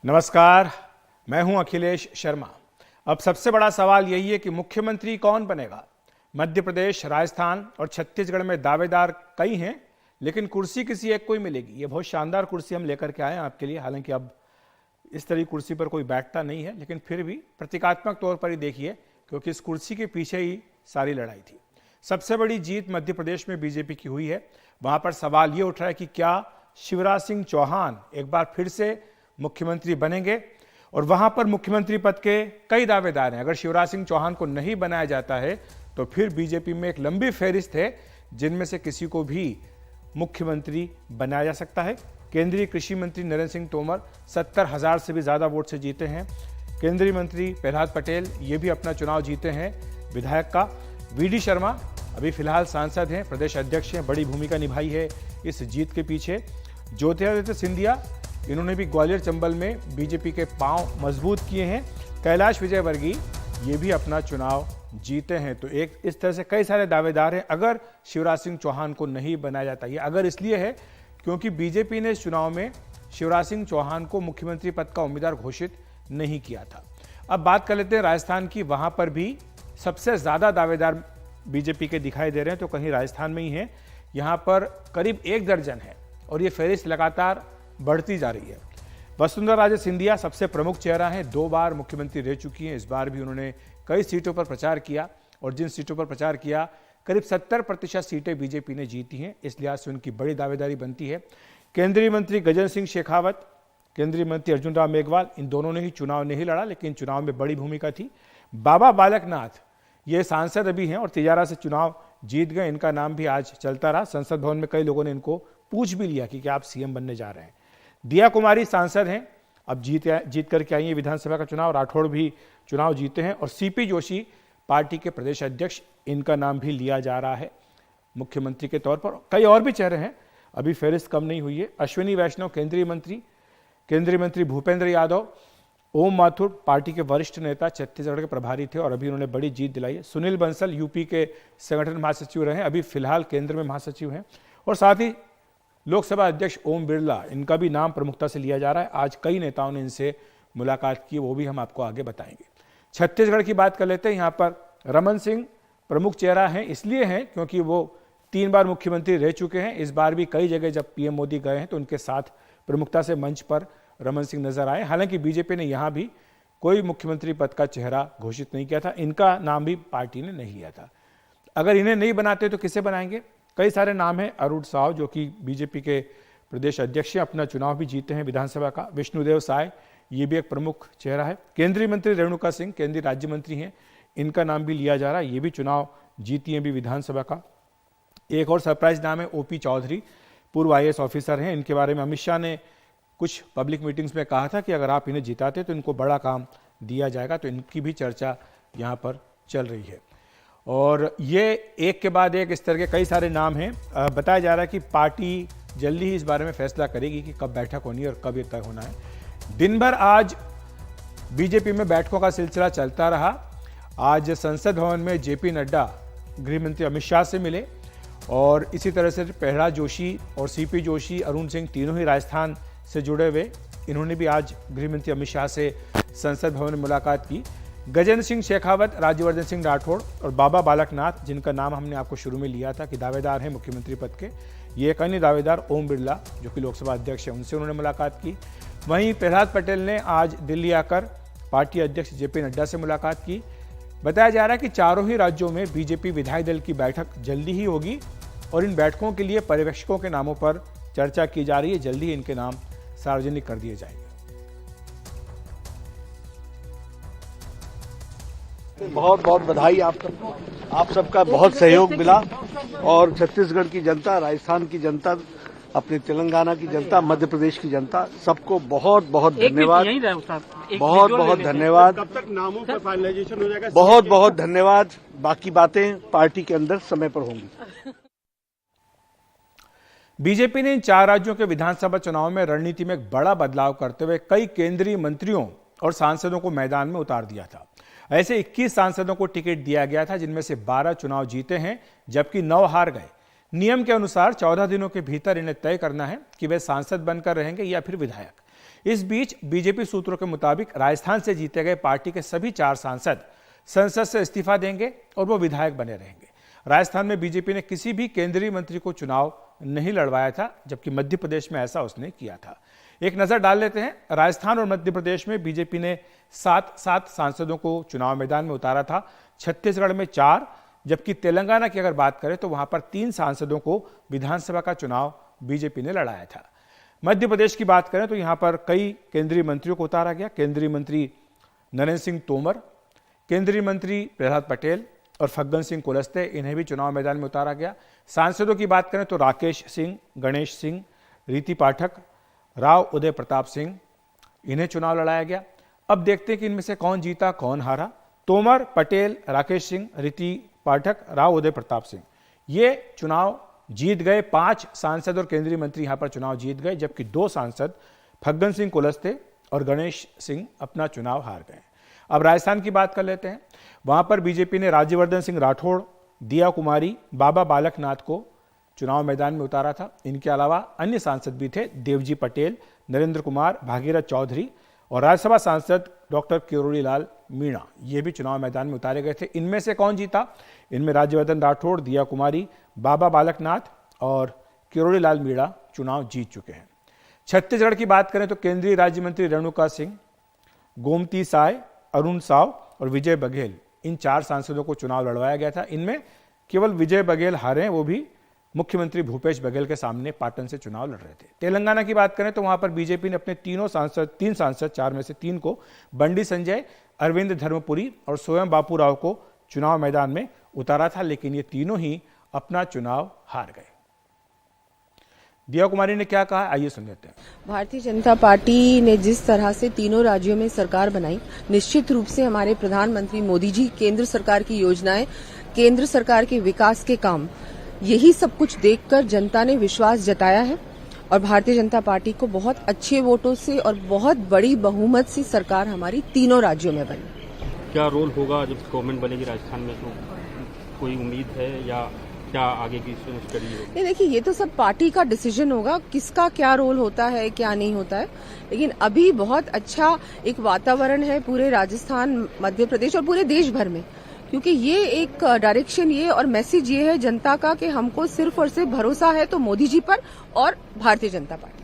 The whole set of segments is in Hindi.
नमस्कार, मैं हूं अखिलेश शर्मा। अब सबसे बड़ा सवाल यही है कि मुख्यमंत्री कौन बनेगा। मध्य प्रदेश, राजस्थान और छत्तीसगढ़ में दावेदार कई हैं, लेकिन कुर्सी किसी एक को ही मिलेगी। ये बहुत शानदार कुर्सी हम लेकर के आए हैं आपके लिए। हालांकि अब इस तरह की कुर्सी पर कोई बैठता नहीं है, लेकिन फिर भी प्रतीकात्मक तौर पर ही देखिए, क्योंकि इस कुर्सी के पीछे ही सारी लड़ाई थी। सबसे बड़ी जीत मध्य प्रदेश में बीजेपी की हुई है। वहां पर सवाल ये उठ रहा है कि क्या शिवराज सिंह चौहान एक बार फिर से मुख्यमंत्री बनेंगे। और वहां पर मुख्यमंत्री पद के कई दावेदार हैं। अगर शिवराज सिंह चौहान को नहीं बनाया जाता है तो फिर बीजेपी में एक लंबी फहरिस्त है, जिनमें से किसी को भी मुख्यमंत्री बनाया जा सकता है। केंद्रीय कृषि मंत्री नरेंद्र सिंह तोमर 70,000 से भी ज्यादा वोट से जीते हैं। केंद्रीय मंत्री प्रहलाद पटेल ये भी अपना चुनाव जीते हैं विधायक का। वी.डी. शर्मा अभी फिलहाल सांसद हैं, प्रदेश अध्यक्ष हैं, बड़ी भूमिका निभाई है इस जीत के पीछे। ज्योतिरादित्य सिंधिया, इन्होंने भी ग्वालियर चंबल में बीजेपी के पांव मजबूत किए हैं। कैलाश विजयवर्गीय ये भी अपना चुनाव जीते हैं। तो एक इस तरह से कई सारे दावेदार हैं अगर शिवराज सिंह चौहान को नहीं बनाया जाता। ये अगर इसलिए है क्योंकि बीजेपी ने इस चुनाव में शिवराज सिंह चौहान को मुख्यमंत्री पद का उम्मीदवार घोषित नहीं किया था। अब बात कर लेते हैं राजस्थान की। वहां पर भी सबसे ज्यादा दावेदार बीजेपी के दिखाई दे रहे हैं, तो कहीं राजस्थान में ही है। यहां पर करीब 1 दर्जन है और ये फहरिस्त लगातार बढ़ती जा रही है। वसुंधरा राजे सिंधिया सबसे प्रमुख चेहरा है, 2 बार मुख्यमंत्री रह चुकी हैं। इस बार भी उन्होंने कई सीटों पर प्रचार किया और जिन सीटों पर प्रचार किया करीब 70% सीटें बीजेपी ने जीती हैं। इस लिहाज से उनकी बड़ी दावेदारी बनती है। केंद्रीय मंत्री गजेंद्र सिंह शेखावत, केंद्रीय मंत्री अर्जुन राम मेघवाल, इन दोनों ने ही चुनाव नहीं लड़ा, लेकिन चुनाव में बड़ी भूमिका थी। बाबा बालकनाथ ये सांसद अभी हैं और तिजारा से चुनाव जीत गए। इनका नाम भी आज चलता रहा। संसद भवन में कई लोगों ने इनको पूछ भी लिया कि क्या आप सीएम बनने जा रहे हैं। दिया कुमारी सांसद हैं, अब जीत करके आई है विधानसभा का चुनाव। राठौड़ भी चुनाव जीते हैं और सीपी जोशी पार्टी के प्रदेश अध्यक्ष, इनका नाम भी लिया जा रहा है मुख्यमंत्री के तौर पर। कई और भी चेहरे हैं, अभी फहरिस्त कम नहीं हुई है। अश्विनी वैष्णव केंद्रीय मंत्री भूपेंद्र यादव, ओम माथुर पार्टी के वरिष्ठ नेता, छत्तीसगढ़ के प्रभारी थे और अभी उन्होंने बड़ी जीत दिलाई है। सुनील बंसल यूपी के संगठन महासचिव रहे, अभी फिलहाल केंद्र में महासचिव हैं। और साथ ही लोकसभा अध्यक्ष ओम बिरला, इनका भी नाम प्रमुखता से लिया जा रहा है। आज कई नेताओं ने इनसे मुलाकात की, वो भी हम आपको आगे बताएंगे। छत्तीसगढ़ की बात कर लेते हैं। यहाँ पर रमन सिंह प्रमुख चेहरा है, इसलिए हैं क्योंकि वो 3 बार मुख्यमंत्री रह चुके हैं। इस बार भी कई जगह जब पीएम मोदी गए हैं तो उनके साथ प्रमुखता से मंच पर रमन सिंह नजर आए। हालांकि बीजेपी ने यहाँ भी कोई मुख्यमंत्री पद का चेहरा घोषित नहीं किया था, इनका नाम भी पार्टी ने नहीं लिया था। अगर इन्हें नहीं बनाते तो किसे बनाएंगे? कई सारे नाम हैं। अरुण साव जो कि बीजेपी के प्रदेश अध्यक्ष हैं, अपना चुनाव भी जीते हैं विधानसभा का। विष्णुदेव साय ये भी एक प्रमुख चेहरा है। केंद्रीय मंत्री रेणुका सिंह केंद्रीय राज्य मंत्री हैं, इनका नाम भी लिया जा रहा है। ये भी चुनाव जीती हैं भी विधानसभा का। एक और सरप्राइज नाम है ओपी चौधरी, पूर्व IAS ऑफिसर हैं। इनके बारे में अमित शाह ने कुछ पब्लिक मीटिंग्स में कहा था कि अगर आप इन्हें जिताते तो इनको बड़ा काम दिया जाएगा। तो इनकी भी चर्चा यहाँ पर चल रही है। और ये एक के बाद एक इस तरह के कई सारे नाम हैं। बताया जा रहा है कि पार्टी जल्दी ही इस बारे में फैसला करेगी कि कब बैठक होनी है और कब ये तय होना है। दिन भर आज बीजेपी में बैठकों का सिलसिला चलता रहा। आज संसद भवन में जेपी नड्डा गृह मंत्री अमित शाह से मिले और इसी तरह से प्रहलाद जोशी और सीपी जोशी, अरुण सिंह, तीनों ही राजस्थान से जुड़े हुए, इन्होंने भी आज गृह मंत्री अमित शाह से संसद भवन में मुलाकात की। गजेंद्र सिंह शेखावत, राज्यवर्धन सिंह राठौड़ और बाबा बालकनाथ, जिनका नाम हमने आपको शुरू में लिया था कि दावेदार हैं मुख्यमंत्री पद के, ये एक अन्य दावेदार ओम बिरला जो कि लोकसभा अध्यक्ष है, उनसे उन्होंने मुलाकात की। वहीं प्रहलाद पटेल ने आज दिल्ली आकर पार्टी अध्यक्ष जेपी नड्डा से मुलाकात की। बताया जा रहा है कि चारों ही राज्यों में बीजेपी विधायक दल की बैठक जल्दी ही होगी और इन बैठकों के लिए पर्यवेक्षकों के नामों पर चर्चा की जा रही है। जल्दी ही इनके नाम सार्वजनिक कर दिए जाएंगे। बहुत बहुत बधाई आप सबको। आप सबका बहुत सहयोग मिला और छत्तीसगढ़ की जनता, राजस्थान की जनता, अपने तेलंगाना की जनता, मध्य प्रदेश की जनता, सबको बहुत बहुत धन्यवाद। बहुत बहुत धन्यवाद। कब तक नामों पर फाइनलाइजेशन हो जाएगा? बहुत बहुत धन्यवाद। बाकी बातें पार्टी के अंदर समय पर होंगी। बीजेपी ने इन 4 राज्यों के विधानसभा चुनाव में रणनीति में एक बड़ा बदलाव करते हुए कई केंद्रीय मंत्रियों और सांसदों को मैदान में उतार दिया था। ऐसे 21 सांसदों को टिकट दिया गया था, जिनमें से 12 चुनाव जीते हैं जबकि 9 हार गए। नियम के अनुसार 14 दिनों के भीतर इन्हें तय करना है कि वे सांसद बनकर रहेंगे या फिर विधायक। इस बीच बीजेपी सूत्रों के मुताबिक राजस्थान से जीते गए पार्टी के सभी 4 सांसद संसद से इस्तीफा देंगे और वो विधायक बने रहेंगे। राजस्थान में बीजेपी ने किसी भी केंद्रीय मंत्री को चुनाव नहीं लड़वाया था, जबकि मध्य प्रदेश में ऐसा उसने किया था। एक नजर डाल लेते हैं। राजस्थान और मध्य प्रदेश में बीजेपी ने 7 सांसदों को चुनाव मैदान में उतारा था। छत्तीसगढ़ में 4, जबकि तेलंगाना की अगर बात करें तो वहां पर 3 सांसदों को विधानसभा का चुनाव बीजेपी ने लड़ाया था। मध्य प्रदेश की बात करें तो यहां पर कई केंद्रीय मंत्रियों को उतारा गया। केंद्रीय मंत्री नरेंद्र सिंह तोमर, केंद्रीय मंत्री प्रहलाद पटेल और फग्गन सिंह कुलस्ते, इन्हें भी चुनाव मैदान में उतारा गया। सांसदों की बात करें तो राकेश सिंह, गणेश सिंह, रीति पाठक, राव उदय प्रताप सिंह, इन्हें चुनाव लड़ाया गया। अब देखते हैं कि इनमें से कौन जीता कौन हारा। तोमर, पटेल, राकेश सिंह, रीति पाठक, राव उदय प्रताप सिंह ये चुनाव जीत गए। 5 सांसद और केंद्रीय मंत्री यहां पर चुनाव जीत गए, जबकि 2 सांसद फग्गन सिंह कुलस्ते और गणेश सिंह अपना चुनाव हार गए। अब राजस्थान की बात कर लेते हैं। वहां पर बीजेपी ने राज्यवर्धन सिंह राठौड़, दिया कुमारी, बाबा बालकनाथ को चुनाव मैदान में उतारा था। इनके अलावा अन्य सांसद भी थे, देवजी पटेल, नरेंद्र कुमार, भागीरथ चौधरी और राज्यसभा सांसद डॉक्टर किरोड़ी लाल मीणा, ये भी चुनाव मैदान में उतारे गए थे। इनमें से कौन जीता? इनमें राज्यवर्धन राठौड़, दिया कुमारी, बाबा बालकनाथ और किरोड़ी लाल मीणा चुनाव जीत चुके हैं। छत्तीसगढ़ की बात करें तो केंद्रीय राज्य मंत्री रेणुका सिंह, गोमती साय, अरुण साव और विजय बघेल, इन 4 सांसदों को चुनाव लड़वाया गया था। इनमें केवल विजय बघेल हारे, वो भी मुख्यमंत्री भूपेश बघेल के सामने पाटन से चुनाव लड़ रहे थे। तेलंगाना की बात करें तो वहां पर बीजेपी ने अपने 3 सांसद 4 में से 3 को, बंडी संजय, अरविंद धर्मपुरी और स्वयं बापू राव को चुनाव मैदान में उतारा था, लेकिन ये तीनों ही अपना चुनाव हार गए। दिया कुमारी ने क्या कहा, आइए सुन लेते हैं। भारतीय जनता पार्टी ने जिस तरह से तीनों राज्यों में सरकार बनाई, निश्चित रूप से हमारे प्रधानमंत्री मोदी जी, केंद्र सरकार की योजनाएं, केंद्र सरकार के विकास के काम, यही सब कुछ देखकर जनता ने विश्वास जताया है और भारतीय जनता पार्टी को बहुत अच्छे वोटों से और बहुत बड़ी बहुमत से सरकार हमारी तीनों राज्यों में बनी। क्या रोल होगा जब गवर्नमेंट बनेगी राजस्थान में, तो कोई उम्मीद है या क्या आगे की स्टडी होगी? नहीं, देखिए, ये तो सब पार्टी का डिसीजन होगा, किसका क्या रोल होता है क्या नहीं होता है। लेकिन अभी बहुत अच्छा एक वातावरण है पूरे राजस्थान, मध्य प्रदेश और पूरे देश भर में, क्योंकि ये एक डायरेक्शन ये और मैसेज ये है जनता का कि हमको सिर्फ और सिर्फ भरोसा है तो मोदी जी पर और भारतीय जनता पार्टी।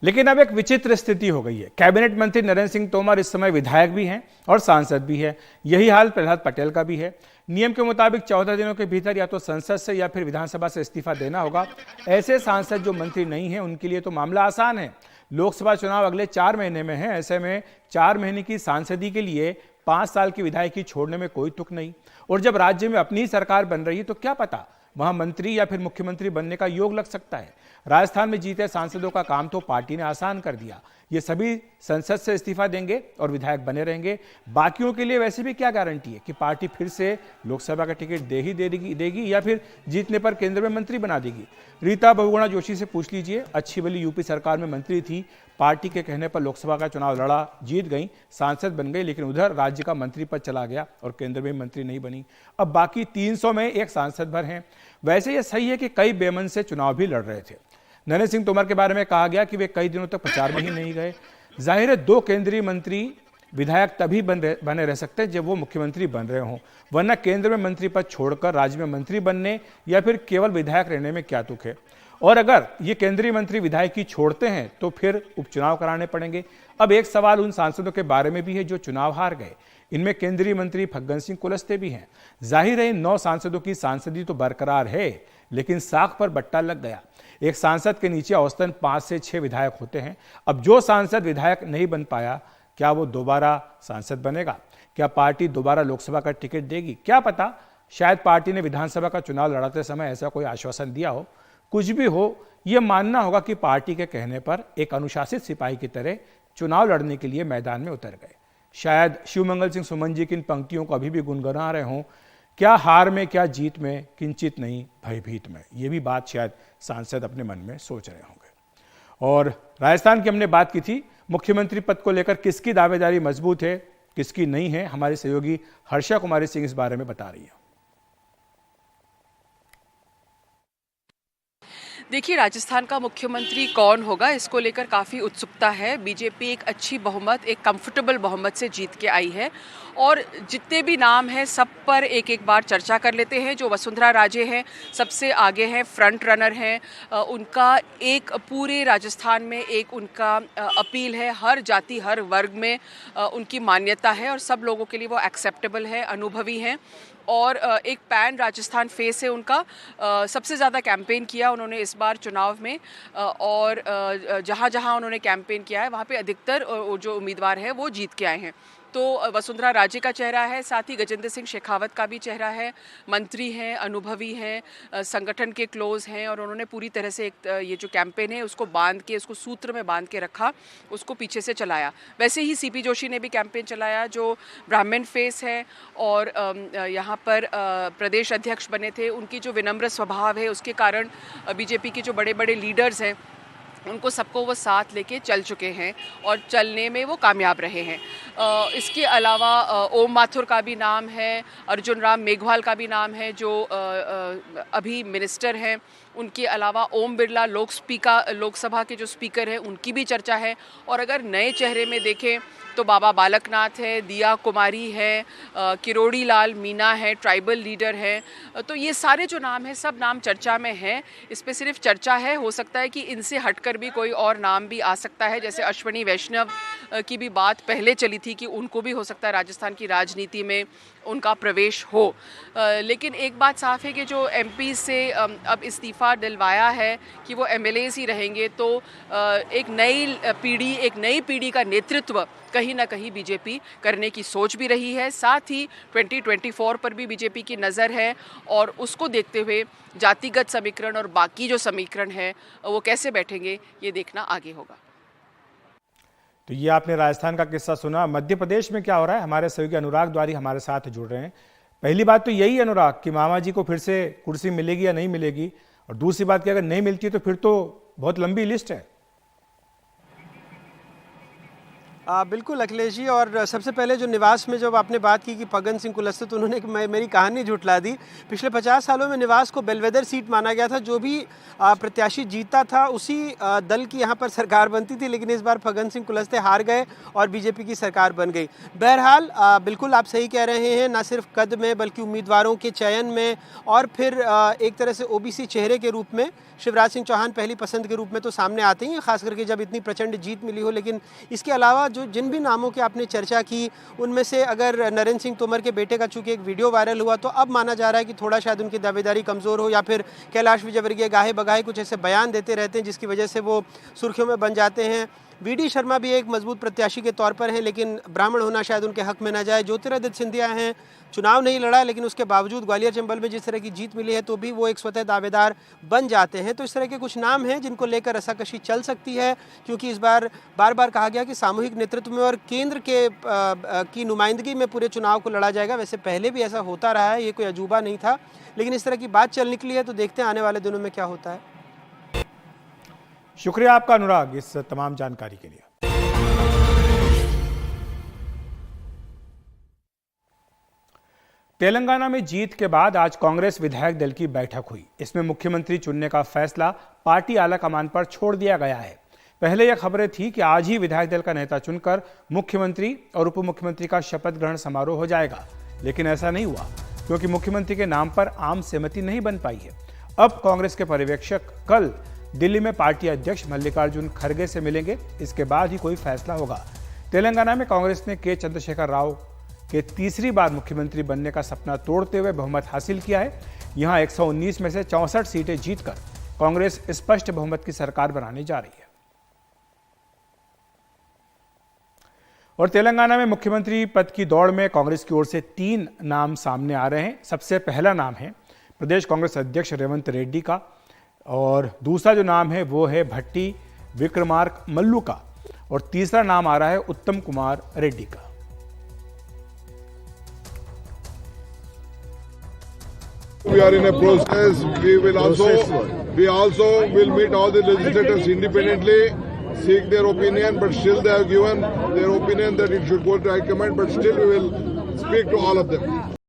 लेकिन अब एक विचित्र स्थिति हो गई है। कैबिनेट मंत्री नरेंद्र सिंह तोमर इस समय विधायक भी हैं और सांसद भी है। यही हाल प्रहलाद पटेल का भी है। नियम के मुताबिक 14 दिनों के भीतर या तो संसद से या फिर विधानसभा से इस्तीफा देना होगा। ऐसे सांसद जो मंत्री नहीं हैं उनके लिए तो मामला आसान है। लोकसभा चुनाव अगले 4 महीने में है। ऐसे में 4 महीने की सांसदी के लिए 5 साल की विधायकी छोड़ने में कोई तुक नहीं। और जब राज्य में अपनी ही सरकार बन रही है तो क्या पता वहां मंत्री या फिर मुख्यमंत्री बनने का योग लग सकता है। राजस्थान में जीते सांसदों का काम तो पार्टी ने आसान कर दिया। ये सभी संसद से इस्तीफा देंगे और विधायक बने रहेंगे। बाकियों के लिए वैसे भी क्या गारंटी है कि पार्टी फिर से लोकसभा का टिकट देगी या फिर जीतने पर केंद्र में मंत्री बना देगी। रीता बहुगुणा जोशी से पूछ लीजिए, अच्छी भली यूपी सरकार में मंत्री थी, पार्टी के कहने पर लोकसभा का चुनाव लड़ा, जीत गई, सांसद बन गई, लेकिन उधर राज्य का मंत्री पद चला गया और केंद्र में मंत्री नहीं बनी। अब बाकी 300 में एक सांसद भर हैं। वैसे ये सही है कि कई बेमन से चुनाव भी लड़ रहे थे। नरेंद्र सिंह तोमर के बारे में कहा गया कि वे कई दिनों तक प्रचार में ही नहीं गए। जाहिर है 2 केंद्रीय मंत्री विधायक तभी बने रह सकते हैं जब वो मुख्यमंत्री बन रहे हों, वरना केंद्र में मंत्री पद छोड़कर राज्य में मंत्री बनने या फिर केवल विधायक रहने में क्या तुक है। और अगर ये केंद्रीय मंत्री विधायकी छोड़ते हैं तो फिर उपचुनाव कराने पड़ेंगे। अब एक सवाल उन सांसदों के बारे में भी है जो चुनाव हार गए। इनमें केंद्रीय मंत्री फग्गन सिंह कुलस्ते भी हैं। जाहिर है इन 9 सांसदों की सांसदी तो बरकरार है, लेकिन साख पर बट्टा लग गया। एक सांसद के नीचे औसतन 5 से 6 विधायक होते हैं। अब जो सांसद विधायक नहीं बन पाया, क्या वो दोबारा सांसद बनेगा? क्या पार्टी दोबारा लोकसभा का टिकट देगी? क्या पता, शायद पार्टी ने विधानसभा का चुनाव लड़ाते समय ऐसा कोई आश्वासन दिया हो। कुछ भी हो, यह मानना होगा कि पार्टी के कहने पर एक अनुशासित सिपाही की तरह चुनाव लड़ने के लिए मैदान में उतर गए। शायद शिवमंगल सिंह सुमन जी की इन पंक्तियों को अभी भी गुनगुना रहे हों, क्या हार में क्या जीत में किंचित नहीं भयभीत में। ये भी बात शायद सांसद अपने मन में सोच रहे होंगे। और राजस्थान की हमने बात की थी, मुख्यमंत्री पद को लेकर किसकी दावेदारी मजबूत है किसकी नहीं है, हमारी सहयोगी हर्षा कुमारी सिंह इस बारे में बता रही है। देखिए, राजस्थान का मुख्यमंत्री कौन होगा इसको लेकर काफ़ी उत्सुकता है। बीजेपी एक अच्छी बहुमत, एक कंफर्टेबल बहुमत से जीत के आई है और जितने भी नाम हैं सब पर एक एक बार चर्चा कर लेते हैं। जो वसुंधरा राजे हैं सबसे आगे हैं, फ्रंट रनर हैं। उनका एक पूरे राजस्थान में एक उनका अपील है, हर जाति हर वर्ग में उनकी मान्यता है और सब लोगों के लिए वो एक्सेप्टेबल है, अनुभवी हैं और एक पैन राजस्थान फेस है उनका। सबसे ज़्यादा कैंपेन किया उन्होंने इस बार चुनाव में और जहाँ जहाँ उन्होंने कैंपेन किया है वहाँ पे अधिकतर जो उम्मीदवार हैं वो जीत के आए हैं। तो वसुंधरा राजे का चेहरा है, साथ ही गजेंद्र सिंह शेखावत का भी चेहरा है। मंत्री हैं, अनुभवी हैं, संगठन के क्लोज हैं और उन्होंने पूरी तरह से एक ये जो कैंपेन है उसको बांध के, उसको सूत्र में बांध के रखा, उसको पीछे से चलाया। वैसे ही सीपी जोशी ने भी कैंपेन चलाया जो ब्राह्मण फेस है और यहाँ पर प्रदेश अध्यक्ष बने थे। उनकी जो विनम्र स्वभाव है उसके कारण बीजेपी के जो बड़े बड़े लीडर्स हैं उनको सबको वो साथ लेके चल चुके हैं और चलने में वो कामयाब रहे हैं। इसके अलावा ओम माथुर का भी नाम है, अर्जुन राम मेघवाल का भी नाम है जो अभी मिनिस्टर हैं। उनके अलावा ओम बिरला लोकसभा के जो स्पीकर हैं उनकी भी चर्चा है। और अगर नए चेहरे में देखें तो बाबा बालकनाथ है, दिया कुमारी है, किरोड़ी लाल मीना है, ट्राइबल लीडर है। तो ये सारे जो नाम हैं सब नाम चर्चा में हैं। इस पर सिर्फ चर्चा है, हो सकता है कि इनसे हटकर भी कोई और नाम भी आ सकता है। जैसे अश्विनी वैष्णव की भी बात पहले चली थी कि उनको भी हो सकता है राजस्थान की राजनीति में उनका प्रवेश हो। लेकिन एक बात साफ है कि जो एमपी से अब इस्तीफ़ा दिलवाया है कि वो एमएलएज ही रहेंगे, तो एक नई पीढ़ी का नेतृत्व कहीं ना कहीं बीजेपी करने की सोच भी रही है। साथ ही 2024 पर भी बीजेपी की नज़र है और उसको देखते हुए जातिगत समीकरण और बाकी जो समीकरण है वो कैसे बैठेंगे ये देखना आगे होगा। तो ये आपने राजस्थान का किस्सा सुना। मध्य प्रदेश में क्या हो रहा है, हमारे सहयोगी अनुराग द्वारी हमारे साथ जुड़ रहे हैं। पहली बात तो यही अनुराग कि मामा जी को फिर से कुर्सी मिलेगी या नहीं मिलेगी, और दूसरी बात कि अगर नहीं मिलती तो फिर तो बहुत लंबी लिस्ट है। बिल्कुल अखिलेश जी, और सबसे पहले जो निवास में जब आपने बात की कि फग्गन सिंह कुलस्ते, तो उन्होंने मेरी कहानी झुठला दी। पिछले 50 सालों में निवास को बेलवेदर सीट माना गया था। जो भी प्रत्याशी जीतता था उसी दल की यहाँ पर सरकार बनती थी, लेकिन इस बार फग्गन सिंह कुलस्ते हार गए और बीजेपी की सरकार बन गई। बहरहाल बिल्कुल आप सही कह रहे हैं, ना सिर्फ कद में बल्कि उम्मीदवारों के चयन में और फिर एक तरह से ओबीसी चेहरे के रूप में शिवराज सिंह चौहान पहली पसंद के रूप में तो सामने आते ही हैं, खास करके जब इतनी प्रचंड जीत मिली हो। लेकिन इसके अलावा जो जिन भी नामों की आपने चर्चा की उनमें से अगर नरेंद्र सिंह तोमर के बेटे का चूंकि एक वीडियो वायरल हुआ तो अब माना जा रहा है कि थोड़ा शायद उनकी दावेदारी कमज़ोर हो, या फिर कैलाश विजयवर्गीय गाहे बगाहे कुछ ऐसे बयान देते रहते हैं जिसकी वजह से वो सुर्खियों में बन जाते हैं। वीडी शर्मा भी एक मजबूत प्रत्याशी के तौर पर हैं, लेकिन ब्राह्मण होना शायद उनके हक में ना जाए। ज्योतिरादित्य सिंधिया हैं, चुनाव नहीं लड़ा लेकिन उसके बावजूद ग्वालियर चंबल में जिस तरह की जीत मिली है तो भी वो एक स्वतः दावेदार बन जाते हैं। तो इस तरह के कुछ नाम हैं जिनको लेकर रसाकशी चल सकती है, क्योंकि इस बार बार बार कहा गया कि सामूहिक नेतृत्व में और केंद्र की नुमाइंदगी में पूरे चुनाव को लड़ा जाएगा। वैसे पहले भी ऐसा होता रहा है, ये कोई अजूबा नहीं था, लेकिन इस तरह की बात चल निकली है तो देखते हैं आने वाले दिनों में क्या होता है। शुक्रिया आपका अनुराग इस तमाम जानकारी के लिए। तेलंगाना में जीत के बाद आज कांग्रेस विधायक दल की बैठक हुई। इसमें मुख्यमंत्री चुनने का फैसला पार्टी आला कमान पर छोड़ दिया गया है। पहले यह खबरें थी कि आज ही विधायक दल का नेता चुनकर मुख्यमंत्री और उप मुख्यमंत्री का शपथ ग्रहण समारोह हो जाएगा, लेकिन ऐसा नहीं हुआ क्योंकि मुख्यमंत्री के नाम पर आम सहमति नहीं बन पाई है। अब कांग्रेस के पर्यवेक्षक कल दिल्ली में पार्टी अध्यक्ष मल्लिकार्जुन खड़गे से मिलेंगे, इसके बाद ही कोई फैसला होगा। तेलंगाना में कांग्रेस ने के चंद्रशेखर राव के तीसरी बार मुख्यमंत्री बनने का सपना तोड़ते हुए बहुमत हासिल किया है। यहां 119 में से 64 सीटें जीतकर कांग्रेस स्पष्ट बहुमत की सरकार बनाने जा रही है। और तेलंगाना में मुख्यमंत्री पद की दौड़ में कांग्रेस की ओर से 3 नाम सामने आ रहे हैं। सबसे पहला नाम है प्रदेश कांग्रेस अध्यक्ष रेवंत रेड्डी का, और दूसरा जो नाम है वो है भट्टी विक्रमार्क मल्लू का, और तीसरा नाम आ रहा है उत्तम कुमार रेड्डी का। We are in a process. We also will meet all the legislators independently, seek their opinion, but still they have given their opinion that it should go to High Command, but still we will speak to all of them.